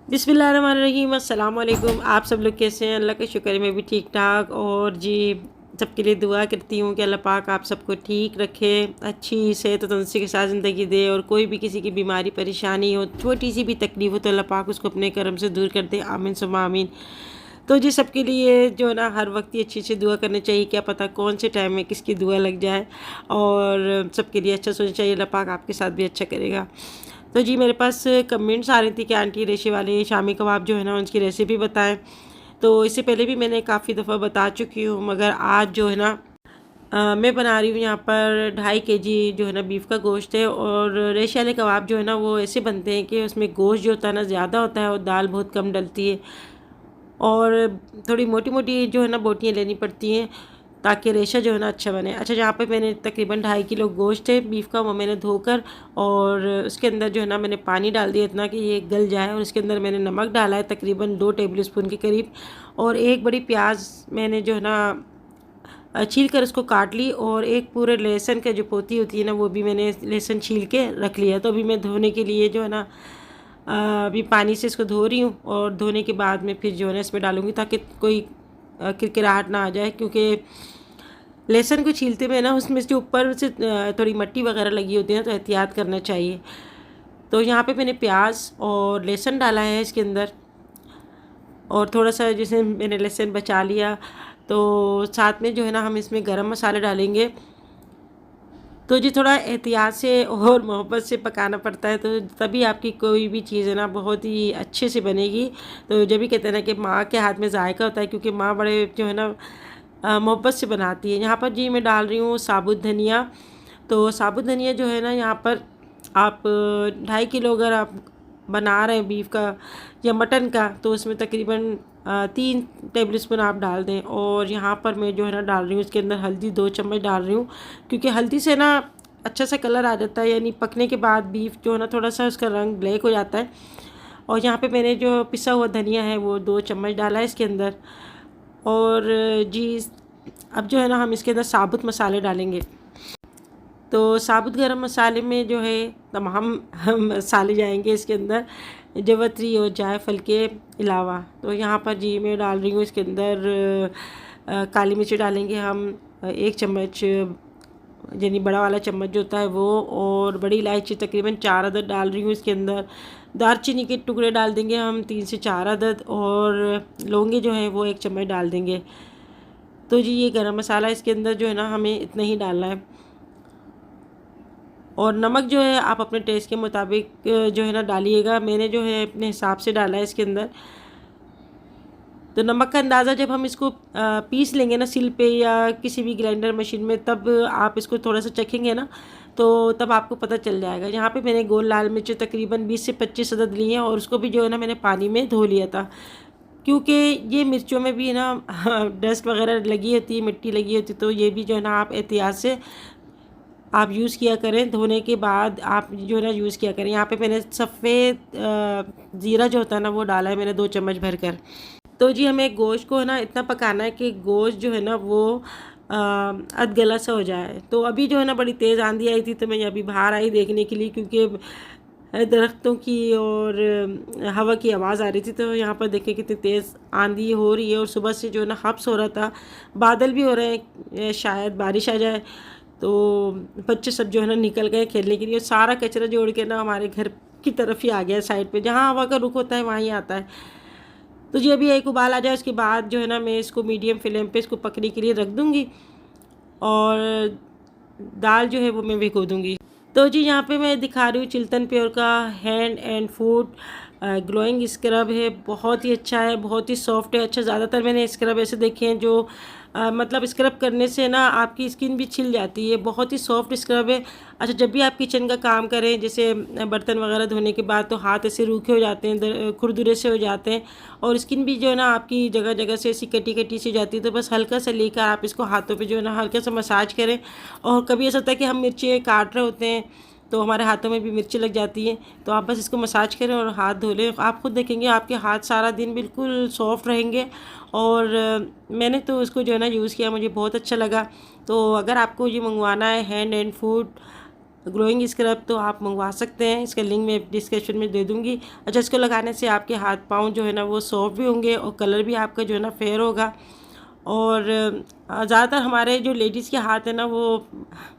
बिस्मिल्लाहिर्रहमानिर्रहीम अस्सलाम वालेकुम। आप सब लोग कैसे हैं? अल्लाह का शुक्र है मैं भी ठीक ठाक। और जी सबके लिए दुआ करती हूँ कि अल्लाह पाक आप सबको ठीक रखे, अच्छी सेहत और तंदुरुस्ती के साथ ज़िंदगी दे। और कोई भी किसी की बीमारी परेशानी हो, छोटी सी भी तकलीफ़ हो, तो अल्लाह पाक उसको अपने करम से दूर कर दे। आमीन सुम्मा आमीन। तो जी सबके लिए जो है ना हर वक्त ही अच्छी अच्छी दुआ करनी चाहिए। क्या पता कौन से टाइम में किसकी दुआ लग जाए। और सबके लिए अच्छा सोचना चाहिए, अल्लाह पाक आपके साथ भी अच्छा करेगा। तो जी मेरे पास कमेंट्स आ रही थी कि आंटी रेशे वाले शामी कबाब जो है ना उसकी रेसिपी बताएं। तो इससे पहले भी मैंने काफ़ी दफ़ा बता चुकी हूँ, मगर आज जो है ना मैं बना रही हूँ यहाँ पर 2.5 kg जो है ना बीफ का गोश्त है। और रेशे वाले कबाब जो है ना वो ऐसे बनते हैं कि उसमें गोश्त जो होता है ना ज़्यादा होता है और दाल बहुत कम डलती है। और थोड़ी मोटी मोटी जो है ना बोटियाँ लेनी पड़ती हैं ताकि रेशा जो है ना अच्छा बने। अच्छा, जहाँ पे मैंने तकरीबन 2.5 किलो गोश्त है बीफ का, वो मैंने धोकर और उसके अंदर जो है ना मैंने पानी डाल दिया इतना कि ये गल जाए। और उसके अंदर मैंने नमक डाला है तकरीबन 2 टेबल स्पून के करीब। और एक बड़ी प्याज मैंने जो है ना छील कर उसको काट ली। और एक पूरे लहसुन का जो पोती होती है ना वो भी मैंने लहसुन छील के रख लिया। तो अभी मैं धोने के लिए जो है ना अभी पानी से इसको धो रही हूँ। और धोने के बाद में फिर जो है ना इसमें डालूँगी ताकि कोई किरकिराहट ना आ जाए, क्योंकि लहसुन को छीलते में ना उसमें जो ऊपर से थोड़ी मिट्टी वगैरह लगी होती है, तो एहतियात करना चाहिए। तो यहाँ पे मैंने प्याज और लहसुन डाला है इसके अंदर। और थोड़ा सा जैसे मैंने लहसुन बचा लिया, तो साथ में जो है ना हम इसमें गरम मसाले डालेंगे। तो जी थोड़ा एहतियात से और मोहब्बत से पकाना पड़ता है, तो तभी आपकी कोई भी चीज़ है ना बहुत ही अच्छे से बनेगी। तो जब भी कहते हैं ना कि माँ के हाथ में जायका होता है, क्योंकि माँ बड़े जो है ना मोहब्बत से बनाती है। यहाँ पर जी मैं डाल रही हूँ साबुत धनिया। तो साबुत धनिया जो है ना यहाँ पर आप 2.5 किलो अगर आप बना रहे हैं बीफ का या मटन का, तो उसमें तकरीबन 3 टेबल स्पून आप डाल दें। और यहाँ पर मैं जो है ना डाल रही हूँ इसके अंदर हल्दी 2 चम्मच डाल रही हूँ, क्योंकि हल्दी से ना अच्छा सा कलर आ जाता है, यानी पकने के बाद बीफ जो है ना थोड़ा सा उसका रंग ब्लैक हो जाता है। और यहाँ पे मैंने जो पिसा हुआ धनिया है वो 2 चम्मच डाला है इसके अंदर। और जी अब जो है ना हम इसके अंदर साबुत मसाले डालेंगे। तो साबुत गरम मसाले में जो है तमाम हम मसाले जाएंगे इसके अंदर, जवत्री और जायफल के अलावा। तो यहाँ पर जी मैं डाल रही हूँ इसके अंदर काली मिर्च डालेंगे हम 1 चम्मच, यानी बड़ा वाला चम्मच जो होता है वो। और बड़ी इलायची तकरीबन 4 अदद डाल रही हूँ इसके अंदर। दालचीनी के टुकड़े डाल देंगे हम 3 से 4 अदद। और लौंगे जो हैं वो 1 चम्मच डाल देंगे। तो जी ये गरम मसाला इसके अंदर जो है ना हमें इतना ही डालना है। और नमक जो है आप अपने टेस्ट के मुताबिक जो है ना डालिएगा। मैंने जो है अपने हिसाब से डाला है इसके अंदर। तो नमक का अंदाज़ा जब हम इसको पीस लेंगे ना सिल पे या किसी भी ग्राइंडर मशीन में, तब आप इसको थोड़ा सा चखेंगे ना, तो तब आपको पता चल जाएगा। यहाँ पे मैंने गोल लाल मिर्च तकरीबन 20 से 25 अदद ली हैं, और उसको भी जो है ना मैंने पानी में धो लिया था, क्योंकि ये मिर्चों में भी ना डस्ट वगैरह लगी होती है, मिट्टी लगी होती है। तो ये भी जो है ना आप एहतियात से आप यूज़ किया करें। धोने के बाद आप जो है ना यूज़ किया करें। यहाँ पे मैंने सफ़ेद ज़ीरा जो होता है ना वो डाला है मैंने 2 चम्मच भर कर। तो जी हमें गोश्त को है ना इतना पकाना है कि गोश्त जो है ना वो अध गला सा हो जाए। तो अभी जो है ना बड़ी तेज़ आंधी आई थी, तो मैं अभी बाहर आई देखने के लिए, क्योंकि दरख्तों की और हवा की आवाज़ आ रही थी। तो यहाँ पर देखें कितनी तेज़ आंधी हो रही है, और सुबह से जो है ना हब्स हो रहा था, बादल भी हो रहे हैं, शायद बारिश आ जाए। तो बच्चे सब जो है ना निकल गए खेलने के लिए। सारा कचरा जोड़ के ना हमारे घर की तरफ ही आ गया, साइड पे जहाँ हवा का रुख होता है वहाँ ही आता है। तो जी अभी एक उबाल आ जाए उसके बाद जो है ना मैं इसको मीडियम फ्लेम पे इसको पकने के लिए रख दूँगी। और दाल जो है वो मैं भिगो दूँगी। तो जी यहाँ पे मैं दिखा रही हूँ चिल्तन प्योर का hand and foot glowing scrub है। बहुत ही अच्छा है, बहुत ही सॉफ्ट है। अच्छा, ज़्यादातर मैंने स्क्रब ऐसे देखे हैं जो मतलब स्क्रब करने से ना आपकी स्किन भी छिल जाती है। बहुत ही सॉफ्ट स्क्रब है। अच्छा, जब भी आप किचन का काम करें, जैसे बर्तन वगैरह धोने के बाद, तो हाथ ऐसे रूखे हो जाते हैं, खुरदुरे से हो जाते हैं, और स्किन भी जो है ना आपकी जगह जगह से ऐसी कटी कटी सी जाती है। तो बस हल्का सा लेकर आप इसको हाथों पे जो है ना हल्का सा मसाज करें। और कभी ऐसा होता है कि हम मिर्ची काट रहे होते हैं तो हमारे हाथों में भी मिर्ची लग जाती है, तो आप बस इसको मसाज करें और हाथ धो लें। आप खुद देखेंगे आपके हाथ सारा दिन बिल्कुल सॉफ्ट रहेंगे। और मैंने तो उसको जो है ना यूज़ किया, मुझे बहुत अच्छा लगा। तो अगर आपको ये मंगवाना है hand and food glowing scrub, तो आप मंगवा सकते हैं। इसका लिंक मैं डिस्क्रिप्शन में दे दूँगी। अच्छा, इसको लगाने से आपके हाथ पाँव जो है ना वो सॉफ्ट भी होंगे और कलर भी आपका जो है ना फेयर होगा। और ज़्यादातर हमारे जो लेडीज़ के हाथ है ना वो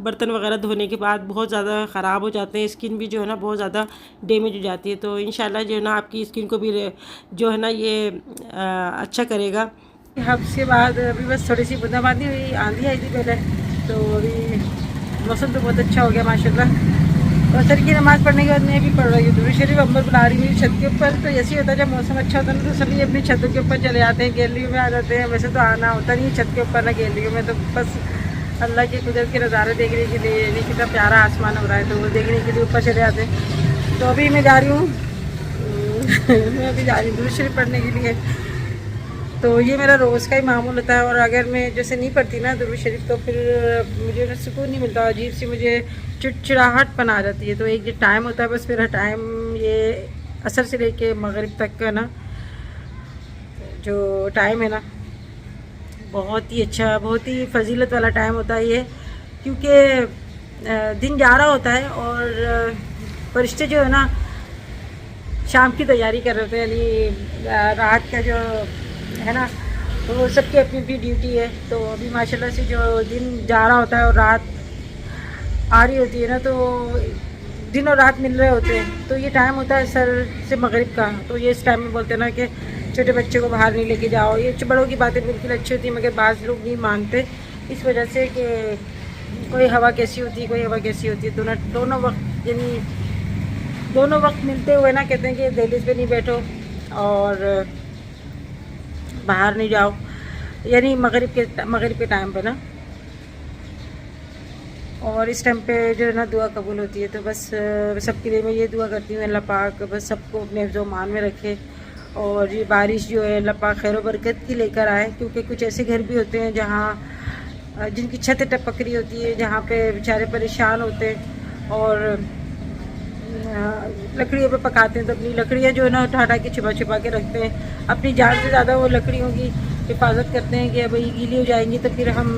बर्तन वगैरह धोने के बाद बहुत ज़्यादा ख़राब हो जाते हैं, स्किन भी जो है ना बहुत ज़्यादा डैमेज हो जाती है। तो इंशाल्लाह जो है ना आपकी स्किन को भी जो है ना ये अच्छा करेगा। उसके बाद अभी बस थोड़ी सी बूंदाबांदी हुई, आंधी आई थी पहले, तो अभी मौसम तो बहुत अच्छा हो गया माशाल्लाह। और सर की नमाज़ पढ़ने के बाद मैं भी पढ़ रही हूँ दुरूद शरीफ। अम्बर बुला रही हुई छत के ऊपर। तो ऐसे ही होता है जब मौसम अच्छा होता है ना तो सभी अपनी छतों के ऊपर चले आते हैं, गैलरियों में आ जाते हैं। वैसे तो आना होता नहीं छत के ऊपर ना गैलरियों में, तो बस अल्लाह की कुदरत के नज़ारे देखने के लिए, यानी कितना प्यारा आसमान हो रहा है, तो वो देखने के लिए ऊपर चले आते हैं। तो अभी मैं जा रही हूँ मैं अभी जा रही हूँ दुरूद शरीफ पढ़ने के लिए। तो ये मेरा रोज़ का ही मामूल होता है। और अगर मैं जैसे नहीं पढ़ती ना दुरूद शरीफ तो फिर मुझे ना सुकून नहीं मिलता, अजीब सी मुझे चिड़चिड़ाहटपन आ जाती है। तो एक जो टाइम होता है बस मेरा टाइम ये असर से लेके मगरिब तक का ना जो टाइम है ना बहुत ही अच्छा, बहुत ही फजीलत वाला टाइम होता है ये, क्योंकि दिन जा रहा होता है और फरिश्ते जो है ना शाम की तैयारी कर रहे होते हैं, यानी रात का जो है ना तो सबकी अपनी अपनी ड्यूटी है। तो अभी माशाल्लाह से जो दिन जा रहा होता है और रात आ रही होती है ना, तो दिन और रात मिल रहे होते हैं। तो ये टाइम होता है सर से मगरिब का। तो ये इस टाइम में बोलते हैं ना कि छोटे बच्चे को बाहर नहीं लेके जाओ। ये बड़ों की बातें बिल्कुल अच्छी होती है मगर बाज़ लोग नहीं मानते, इस वजह से कि कोई हवा कैसी होती है, कोई हवा कैसी होती है। दोनों वक्त, यानी दोनों वक्त मिलते हुए ना कहते हैं कि दहलीज पे नहीं बैठो और बाहर नहीं जाओ, यानी मगरिब के टाइम पे ना। और इस टाइम पे जो है ना दुआ कबूल होती है। तो बस सबके लिए मैं ये दुआ करती हूँ अल्लाह पाक बस सबको अपने हिफ्ज़ मान में रखे और ये बारिश जो है अल्लाह पाक खैर बरकत की लेकर आए। क्योंकि कुछ ऐसे घर भी होते हैं जहाँ जिनकी छतें टपक रही होती है, जहाँ पे बेचारे परेशान होते हैं और लकड़ियों पे पकाते हैं। तो अपनी लकड़ियाँ जो है ना उठा उठा के छिपा छिपा के रखते हैं। अपनी जान से ज़्यादा वो लकड़ियों की हिफाजत करते हैं कि भाई गीली हो जाएंगी तो फिर हम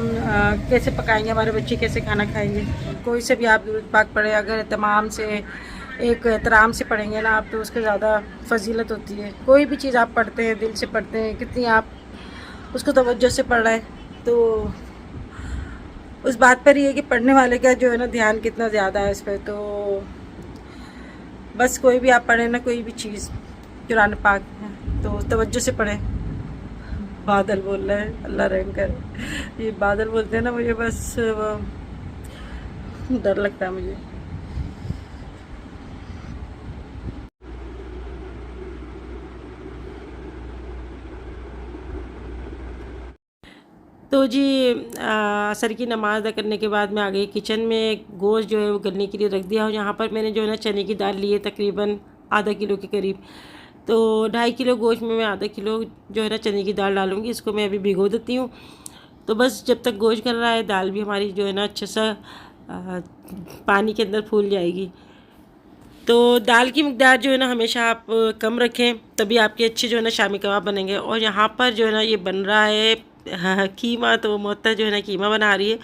कैसे पकाएंगे, हमारे बच्चे कैसे खाना खाएंगे। कोई से भी आप दुरूद पाक पढ़े, अगर तमाम से एक एहतराम से पढ़ेंगे ना आप तो उसके ज़्यादा फजीलत होती है। कोई भी चीज़ आप पढ़ते हैं दिल से पढ़ते हैं, कितनी आप उसको तवज्जो से पढ़ रहे हैं तो उस बात पर ही है कि पढ़ने वाले का जो है ना ध्यान कितना ज़्यादा है इस पर। तो बस कोई भी आप पढ़ें ना, कोई भी चीज़ कुरान पाक है तो तवज्जो से पढ़ें। बादल बोल रहे हैं, अल्लाह रहम करे। ये बादल बोलते हैं ना मुझे बस डर लगता है मुझे। तो जी असर की नमाज़ अदा करने के बाद मैं आ गई किचन में। गोश्त जो है वो गलने के लिए रख दिया और यहाँ पर मैंने जो है ना चने की दाल ली है तकरीबन आधा किलो के करीब। तो 2.5 किलो गोश्त में मैं आधा किलो जो है ना चने की दाल डालूँगी। इसको मैं अभी भिगो देती हूँ। तो बस जब तक गोश्त गल रहा है दाल भी हमारी जो है ना अच्छा सा पानी के अंदर फूल जाएगी। तो दाल की मकदार जो है ना हमेशा आप कम रखें, तभी आपके अच्छे जो है ना शामी कबाब बनेंगे। और यहाँ पर जो है ना ये बन रहा है कीमा। तो मोहत्तर जो है ना कीमा बना रही है।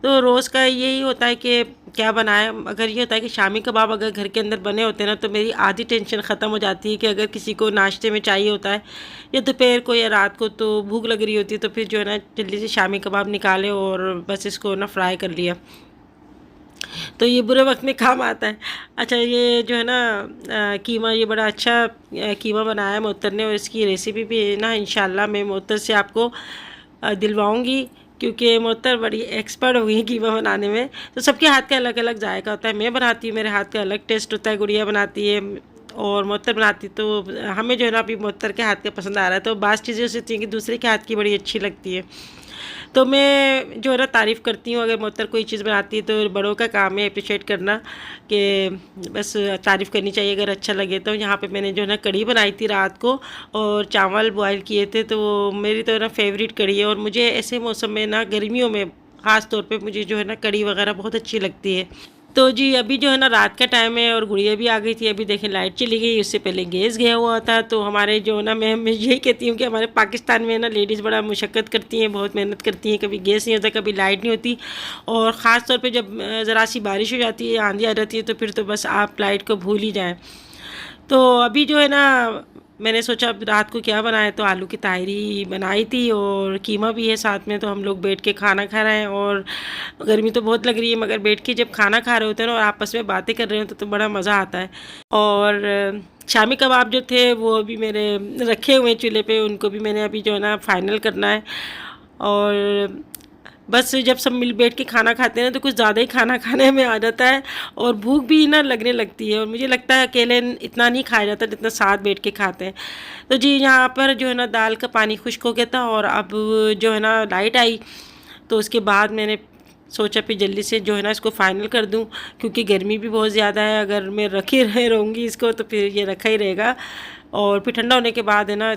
तो रोज़ का यही होता है कि क्या बनाए। अगर ये होता है कि शामी कबाब अगर घर के अंदर बने होते हैं ना तो मेरी आधी टेंशन ख़त्म हो जाती है कि अगर किसी को नाश्ते में चाहिए होता है या दोपहर को या रात को तो भूख लग रही होती है तो फिर जो है ना जल्दी से शामी कबाब निकाले और बस इसको ना फ्राई कर लिया। तो ये बुरे वक्त में काम आता है। अच्छा, ये जो है ना कीमा ये बड़ा अच्छा कीमा बनाया है मोहत्तर ने और इसकी रेसिपी भी ना इंशाल्लाह मैं मोहत्तर से आपको दिलवाऊंगी क्योंकि मोहत्तर बड़ी एक्सपर्ट हो गई है कीमा बनाने में। तो सबके हाथ का अलग अलग जायका होता है। मैं बनाती हूँ, मेरे हाथ का अलग टेस्ट होता है, गुड़िया बनाती है और मोहत्तर बनाती। तो हमें जो है ना अभी मोहत्तर के हाथ का पसंद आ रहा है। तो बास चीज़ें उससे होती हैं कि दूसरे के हाथ की बड़ी अच्छी लगती है। तो मैं जो है ना तारीफ़ करती हूँ अगर मोहत्तर कोई चीज़ बनाती है तो बड़ों का काम है अप्रिशिएट करना कि बस तारीफ़ करनी चाहिए अगर अच्छा लगे। तो यहाँ पे मैंने जो है ना कढ़ी बनाई थी रात को और चावल बॉयल किए थे। तो मेरी तो ना फेवरेट कढ़ी है और मुझे ऐसे मौसम में ना गर्मियों में ख़ास तौर पे मुझे जो है ना कढ़ी वगैरह बहुत अच्छी लगती है। तो जी अभी जो है ना रात का टाइम है और गुड़िया भी आ गई थी। अभी देखें लाइट चली गई, उससे पहले गैस गया हुआ था। तो हमारे जो ना मैं यही कहती हूँ कि हमारे पाकिस्तान में ना लेडीज़ बड़ा मुशक्क़त करती हैं, बहुत मेहनत करती हैं। कभी गैस नहीं होता, कभी लाइट नहीं होती, और ख़ास तौर पे जब ज़रा सी बारिश हो जाती है, आंधी आ जाती है, तो फिर तो बस आप लाइट को भूल ही जाएँ। तो अभी जो है ना मैंने सोचा अब रात को क्या बनाए, तो आलू की तायरी बनाई थी और कीमा भी है साथ में। तो हम लोग बैठ के खाना खा रहे हैं, और गर्मी तो बहुत लग रही है, मगर बैठ के जब खाना खा रहे होते हैं ना और आपस में बातें कर रहे होते तो बड़ा मज़ा आता है। और शामी कबाब जो थे वो अभी मेरे रखे हुए हैं चूल्हे पे, उनको भी मैंने अभी जो है ना फाइनल करना है। और बस जब सब मिल बैठ के खाना खाते हैं तो कुछ ज़्यादा ही खाना खाने में आ जाता है, और भूख भी ना लगने लगती है, और मुझे लगता है अकेले इतना नहीं खाया जाता जितना साथ बैठ के खाते हैं। तो जी यहाँ पर जो है ना दाल का पानी खुश्क हो गया था, और अब जो है ना लाइट आई, तो उसके बाद मैंने सोचा फिर जल्दी से जो है ना इसको फाइनल कर दूं, क्योंकि गर्मी भी बहुत ज़्यादा है। अगर मैं रखे रहूँगी इसको तो फिर ये रखा ही रहेगा, और फिर ठंडा होने के बाद है ना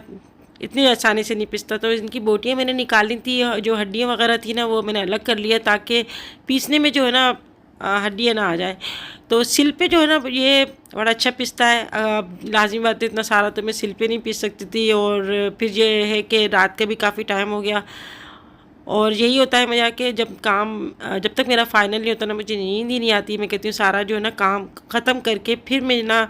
इतनी आसानी से नहीं पिसता। तो इनकी बोटियाँ मैंने निकाली थी, जो हड्डियाँ वगैरह थी ना वो मैंने अलग कर लिया, ताकि पीसने में जो है ना हड्डियाँ ना आ जाए। तो सिल पे जो है ना ये बड़ा अच्छा पिसता है। लाजमी बात है, इतना सारा तो मैं सिल पे नहीं पीस सकती थी, और फिर ये है कि रात का भी काफ़ी टाइम हो गया, और यही होता है मज़ा कि जब तक मेरा फाइनल नहीं होता ना मुझे नींद ही नहीं आती। मैं कहती हूँ सारा जो है ना काम ख़त्म करके फिर मैं ना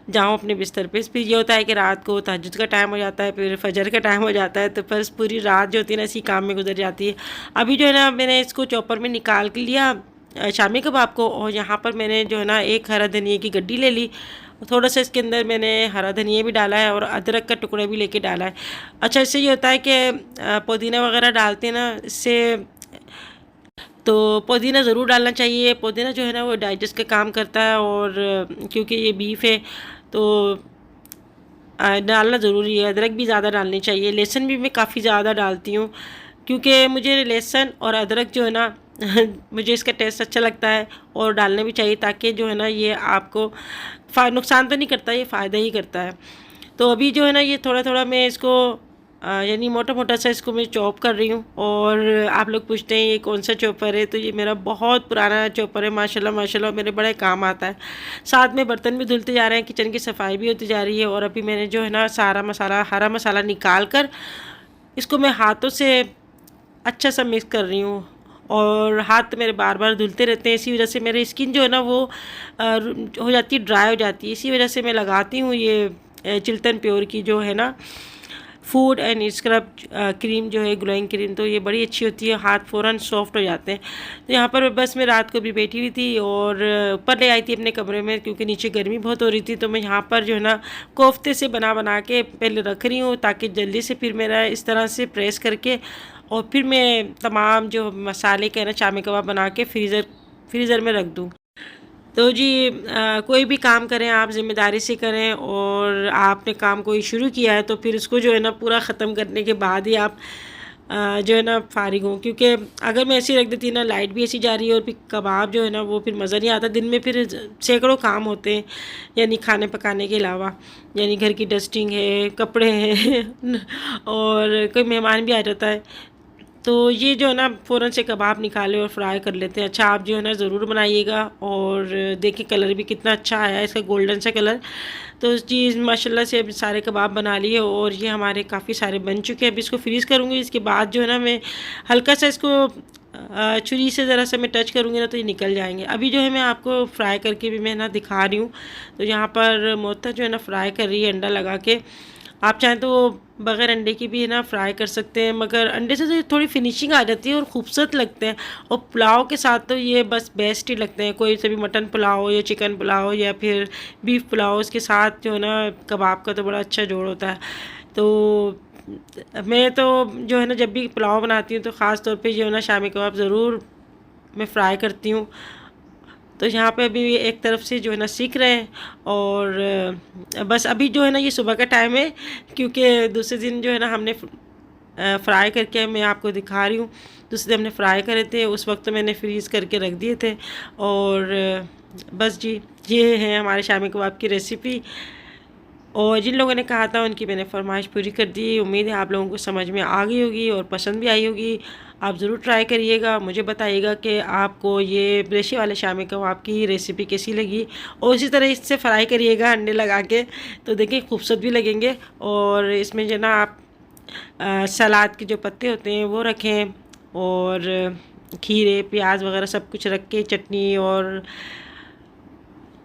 जाऊँ अपने बिस्तर पे। फिर ये होता है कि रात को तहज्जुद का टाइम हो जाता है, फिर फजर का टाइम हो जाता है, तो बस पूरी रात जो होती है ना इसी काम में गुजर जाती है। अभी जो है ना मैंने इसको चॉपर में निकाल के लिया शामी कबाब को, और यहाँ पर मैंने जो है ना एक हरा धनिया की गड्डी ले ली, थोड़ा सा इसके अंदर मैंने हरा धनिया भी डाला है और अदरक का टुकड़ा भी लेके डाला है। अच्छा, इससे ये होता है कि पुदीना वगैरह डालते हैं ना, इससे तो पुदीना ज़रूर डालना चाहिए। पुदीना जो है ना वो डाइजेस्ट का काम करता है, और क्योंकि ये बीफ है तो डालना ज़रूरी है। अदरक भी ज़्यादा डालनी चाहिए, लहसुन भी मैं काफ़ी ज़्यादा डालती हूँ, क्योंकि मुझे लहसुन और अदरक जो है ना मुझे इसका टेस्ट अच्छा लगता है, और डालना भी चाहिए, ताकि जो है ना ये आपको नुकसान तो नहीं करता, ये फ़ायदा ही करता है। तो अभी जो है ना ये थोड़ा थोड़ा मैं इसको यानी मोटा मोटा सा इसको मैं चॉप कर रही हूँ। और आप लोग पूछते हैं ये कौन सा चॉपर है, तो ये मेरा बहुत पुराना चॉपर है, माशाल्लाह माशाल्लाह मेरे बड़े काम आता है। साथ में बर्तन भी धुलते जा रहे हैं, किचन की सफाई भी होती जा रही है, और अभी मैंने जो है ना सारा मसाला हरा मसाला निकाल कर इसको मैं हाथों से अच्छा सा मिक्स कर रही हूँ, और हाथ मेरे बार बार धुलते रहते हैं। इसी वजह से मेरी स्किन जो है ना वो हो जाती है, ड्राई हो जाती है। इसी वजह से मैं लगाती हूँ ये चिल्तन प्योर की जो है ना फूड एंड स्क्रब क्रीम जो है, ग्लोइंग क्रीम, तो ये बड़ी अच्छी होती है, हाथ फ़ौरन सॉफ्ट हो जाते हैं। तो यहाँ पर बस मैं रात को भी बैठी हुई थी, और ऊपर ले आई थी अपने कमरे में, क्योंकि नीचे गर्मी बहुत हो रही थी। तो मैं यहाँ पर जो है ना कोफ्ते से बना के पहले रख रही हूँ, ताकि जल्दी से फिर मेरा इस तरह से प्रेस करके, और फिर मैं तमाम जो मसाले के ना शामी कबाब बना के फ्रीज़र में रख दूँ। तो जी कोई भी काम करें आप ज़िम्मेदारी से करें, और आपने काम कोई शुरू किया है तो फिर उसको जो है ना पूरा ख़त्म करने के बाद ही आप जो है ना फारिग हों। क्योंकि अगर मैं ऐसी रख देती ना, लाइट भी ऐसी जा रही है, और फिर कबाब जो है ना वो फिर मज़ा नहीं आता। दिन में फिर सैकड़ों काम होते हैं, यानी खाने पकाने के अलावा, यानी घर की डस्टिंग है, कपड़े हैं और कोई मेहमान भी आ जाता है। तो ये जो है ना फ़ौरन से कबाब निकाले और फ्राई कर लेते हैं। अच्छा, आप जो है ना ज़रूर बनाइएगा, और देखिए कलर भी कितना अच्छा आया है इसका, गोल्डन सा कलर। तो चीज़ माशाल्लाह से अब सारे कबाब बना लिए, और ये हमारे काफ़ी सारे बन चुके हैं। अब इसको फ्रीज़ करूँगी, इसके बाद जो है ना मैं हल्का सा इसको छुरी से ज़रा सा मैं टच करूँगी ना तो ये निकल जाएंगे। अभी जो है मैं आपको फ्राई करके भी मैं ना दिखा रही हूँ। तो यहाँ पर मोहता जो है ना फ्राई कर रही है अंडा लगा के। आप चाहें तो बग़ैर अंडे की भी है ना फ्राई कर सकते हैं, मगर अंडे से तो थोड़ी फिनिशिंग आ जाती है और ख़ूबसूरत लगते हैं। और पुलाव के साथ तो ये बस बेस्ट ही लगते हैं। कोई से भी मटन पुलाव या चिकन पुलाव या फिर बीफ पुलाव, उसके साथ जो है ना कबाब का तो बड़ा अच्छा जोड़ होता है। तो मैं तो जो है ना जब भी पुलाव बनाती हूँ तो ख़ास तौर पे जो है ना शामी कबाब ज़रूर मैं फ्राई करती हूँ। तो यहाँ पे अभी एक तरफ से जो है ना सीख रहे हैं, और बस अभी जो है ना ये सुबह का टाइम है, क्योंकि दूसरे दिन जो है ना हमने फ्राई करके मैं आपको दिखा रही हूँ। दूसरे दिन हमने फ्राई करे थे, उस वक्त तो मैंने फ्रीज़ करके रख दिए थे। और बस जी ये है हमारे शामी कबाब की रेसिपी। और जिन लोगों ने कहा था उनकी मैंने फरमाइश पूरी कर दी। उम्मीद है आप लोगों को समझ में आ गई होगी और पसंद भी आई होगी। आप ज़रूर ट्राई करिएगा, मुझे बताइएगा कि आपको ये रेशे वाले शामी कबाब की रेसिपी कैसी लगी। और इसी तरह इससे फ्राई करिएगा अंडे लगा के, तो देखिए खूबसूरत भी लगेंगे। और इसमें जो ना आप सलाद के जो पत्ते होते हैं वो रखें, और खीरे प्याज वगैरह सब कुछ रख के चटनी और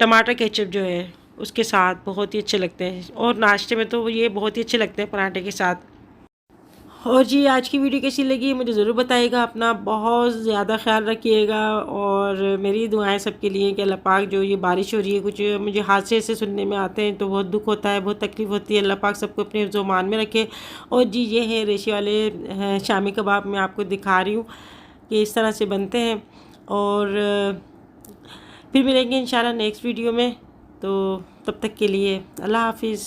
टमाटर केचप जो है उसके साथ बहुत ही अच्छे लगते हैं। और नाश्ते में तो ये बहुत ही अच्छे लगते हैं पराठे के साथ। और जी आज की वीडियो कैसी लगी मुझे ज़रूर बताइएगा। अपना बहुत ज़्यादा ख्याल रखिएगा और मेरी दुआएं सबके लिए कि अल्लाह पाक, जो ये बारिश हो रही है कुछ मुझे हादसे ऐसे सुनने में आते हैं तो बहुत दुख होता है, बहुत तकलीफ़ होती है। अल्लाह पाक सबको अपने ज़ुबान में रखे। और जी ये है रेशे वाले शामी कबाब, मैं आपको दिखा रही हूँ कि इस तरह से बनते हैं। और फिर मिलेंगे इंशाल्लाह नेक्स्ट वीडियो में। तो तब तक के लिए अल्लाह हाफिज़।